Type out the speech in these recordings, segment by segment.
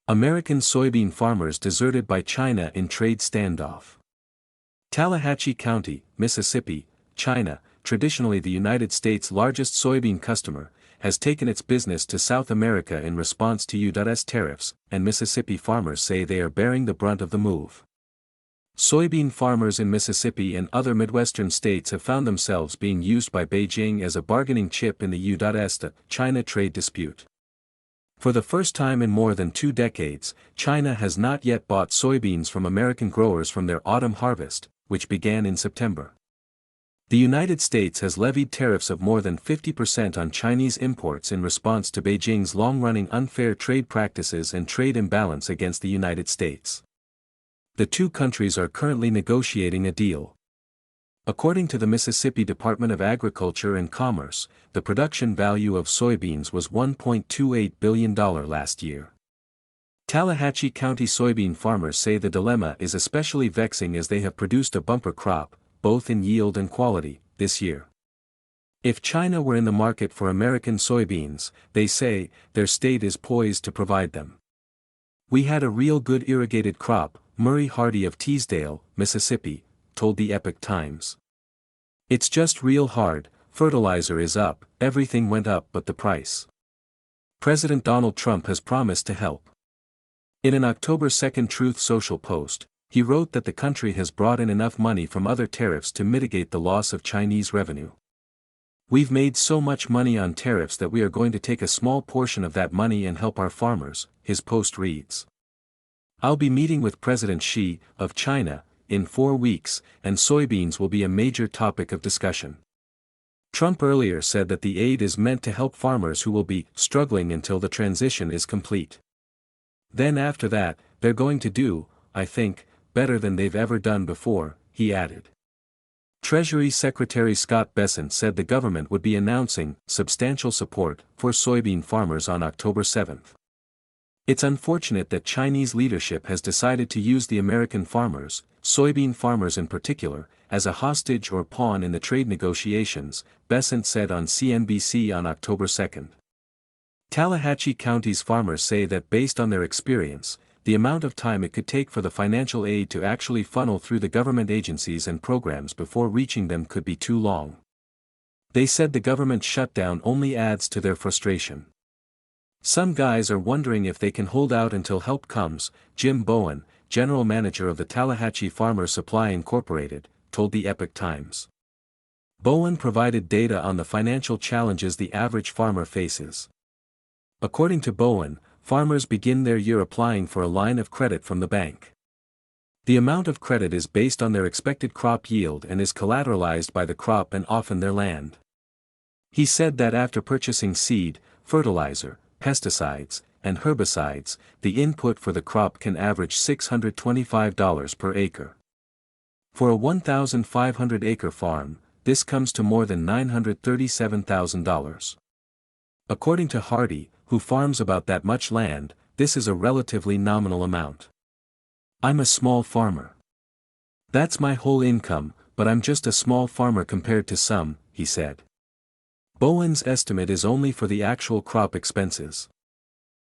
American soybean farmers deserted by China in trade standoff. Tallahatchie County, Mississippi, China, traditionally the United States' largest soybean customer, has taken its business to South America in response to U.S. tariffs, and Mississippi farmers say they are bearing the brunt of the move. Soybean farmers in Mississippi and other Midwestern states have found themselves being used by Beijing as a bargaining chip in the U.S.-China trade dispute. For the first time in more than 2 decades, China has not yet bought soybeans from American growers from their autumn harvest, which began in September. The United States has levied tariffs of more than 50% on Chinese imports in response to Beijing's long-running unfair trade practices and trade imbalance against the United States. The two countries are currently negotiating a deal. According to the Mississippi Department of Agriculture and Commerce, the production value of soybeans was $1.28 billion last year. Tallahatchie County soybean farmers say the dilemma is especially vexing as they have produced a bumper crop, both in yield and quality, this year. If China were in the market for American soybeans, they say, their state is poised to provide them. We had a real good irrigated crop, Murray Hardy of Teasdale, Mississippi, told the Epoch Times. It's just real hard, fertilizer is up, everything went up but the price. President Donald Trump has promised to help. In an October 2 Truth Social post, he wrote that the country has brought in enough money from other tariffs to mitigate the loss of Chinese revenue. We've made so much money on tariffs that we are going to take a small portion of that money and help our farmers, his post reads. I'll be meeting with President Xi, of China, in 4 weeks, and soybeans will be a major topic of discussion. Trump earlier said that the aid is meant to help farmers who will be struggling until the transition is complete. Then after that, they're going to do, I think, better than they've ever done before, he added. Treasury Secretary Scott Bessent said the government would be announcing substantial support for soybean farmers on October 7. It's unfortunate that Chinese leadership has decided to use the American farmers, soybean farmers in particular, as a hostage or pawn in the trade negotiations, Bessent said on CNBC on October 2. Tallahatchie County's farmers say that based on their experience, the amount of time it could take for the financial aid to actually funnel through the government agencies and programs before reaching them could be too long. They said the government shutdown only adds to their frustration. Some guys are wondering if they can hold out until help comes, Jim Bowen, general manager of the Tallahatchie Farmer Supply Incorporated, told the Epoch Times. Bowen provided data on the financial challenges the average farmer faces. According to Bowen, farmers begin their year applying for a line of credit from the bank. The amount of credit is based on their expected crop yield and is collateralized by the crop and often their land. He said that after purchasing seed, fertilizer, pesticides, and herbicides, the input for the crop can average $625 per acre. For a 1,500-acre farm, this comes to more than $937,000. According to Hardy, who farms about that much land, this is a relatively nominal amount. I'm a small farmer. That's my whole income, but I'm just a small farmer compared to some, he said. Bowen's estimate is only for the actual crop expenses.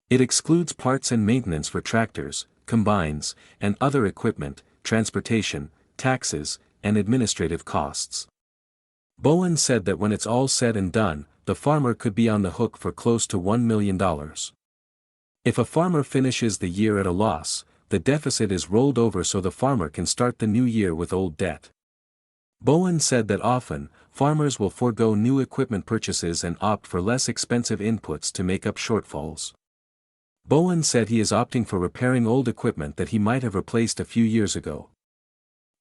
It excludes parts and maintenance for tractors, combines, and other equipment, transportation, taxes, and administrative costs. Bowen said that when it's all said and done, the farmer could be on the hook for close to $1 million. If a farmer finishes the year at a loss, the deficit is rolled over so the farmer can start the new year with old debt. Bowen said that often, farmers will forego new equipment purchases and opt for less expensive inputs to make up shortfalls. Bowen said he is opting for repairing old equipment that he might have replaced a few years ago.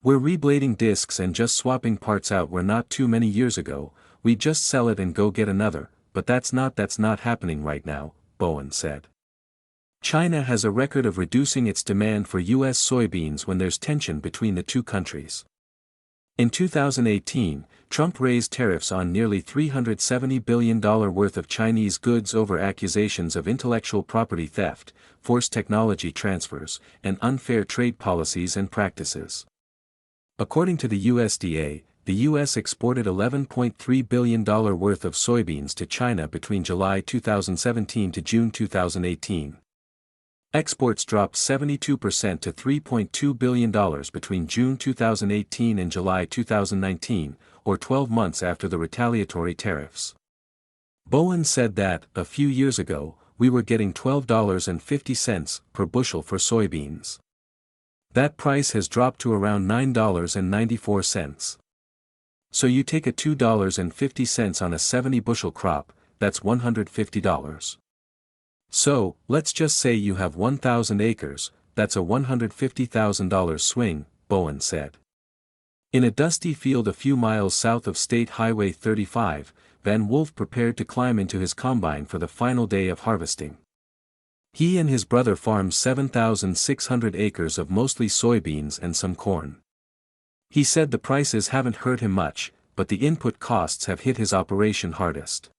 We're reblading discs and just swapping parts out where not too many years ago, we just sell it and go get another, but that's not happening right now, Bowen said. China has a record of reducing its demand for U.S. soybeans when there's tension between the two countries. In 2018, Trump raised tariffs on nearly $370 billion worth of Chinese goods over accusations of intellectual property theft, forced technology transfers, and unfair trade policies and practices. According to the USDA, the U.S. exported $11.3 billion worth of soybeans to China between July 2017 to June 2018. Exports dropped 72% to $3.2 billion between June 2018 and July 2019, or 12 months after the retaliatory tariffs. Bowen said that, a few years ago, we were getting $12.50 per bushel for soybeans. That price has dropped to around $9.94. So you take a $2.50 on a 70-bushel crop, that's $150. So, let's just say you have 1,000 acres, that's a $150,000 swing, Bowen said. In a dusty field a few miles south of State Highway 35, Van Wolf prepared to climb into his combine for the final day of harvesting. He and his brother farmed 7,600 acres of mostly soybeans and some corn. He said the prices haven't hurt him much, but the input costs have hit his operation hardest.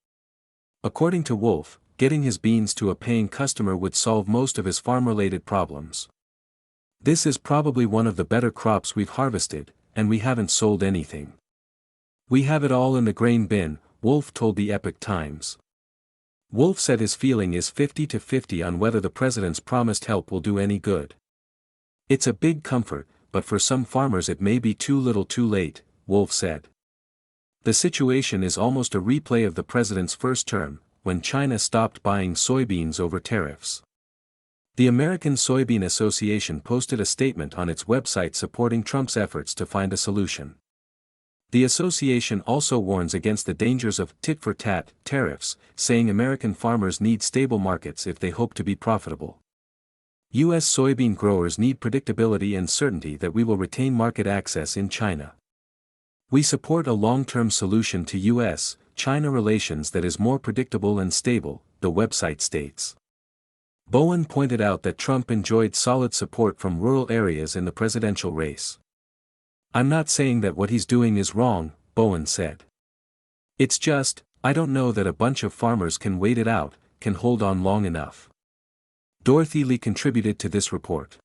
According to Wolf, getting his beans to a paying customer would solve most of his farm-related problems. This is probably one of the better crops we've harvested, and we haven't sold anything. We have it all in the grain bin, Wolf told the Epoch Times. Wolf said his feeling is 50-50 on whether the president's promised help will do any good. It's a big comfort, but for some farmers it may be too little too late, Wolf said. The situation is almost a replay of the president's first term, when China stopped buying soybeans over tariffs. The American Soybean Association posted a statement on its website supporting Trump's efforts to find a solution. The association also warns against the dangers of tit-for-tat tariffs, saying American farmers need stable markets if they hope to be profitable. U.S. soybean growers need predictability and certainty that we will retain market access in China. We support a long-term solution to U.S.-China relations that is more predictable and stable, the website states. Bowen pointed out that Trump enjoyed solid support from rural areas in the presidential race. I'm not saying that what he's doing is wrong, Bowen said. It's just, I don't know that a bunch of farmers can wait it out, can hold on long enough. Dorothy Lee contributed to this report.